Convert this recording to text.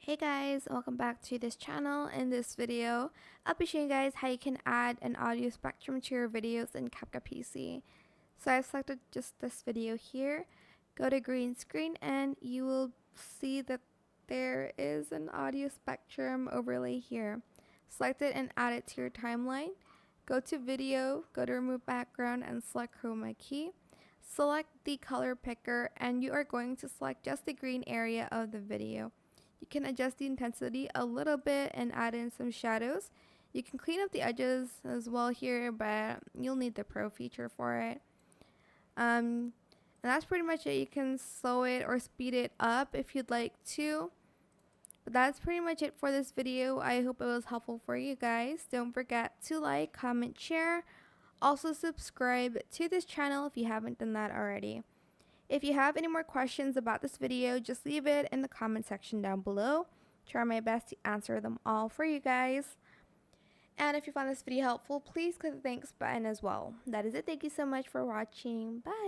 Hey guys, welcome back to this channel. In this video, I'll be showing you guys how you can add an audio spectrum to your videos in CapCut PC. So I've selected just this video here. Go to green screen and you will see that there is an audio spectrum overlay here. Select it and add it to your timeline. Go to video, go to remove background and select chroma key. Select the color picker and you are going to select just the green area of the video. You can adjust the intensity a little bit and add in some shadows. You can clean up the edges as well here, but you'll need the Pro feature for it. And that's pretty much it. You can slow it or speed it up if you'd like to. But that's pretty much it for this video. I hope it was helpful for you guys. Don't forget to like, comment, share. Also subscribe to this channel if you haven't done that already. If you have any more questions about this video, just leave it in the comment section down below. Try my best to answer them all for you guys. And if you found this video helpful, please click the thanks button as well. That is it. Thank you so much for watching. Bye.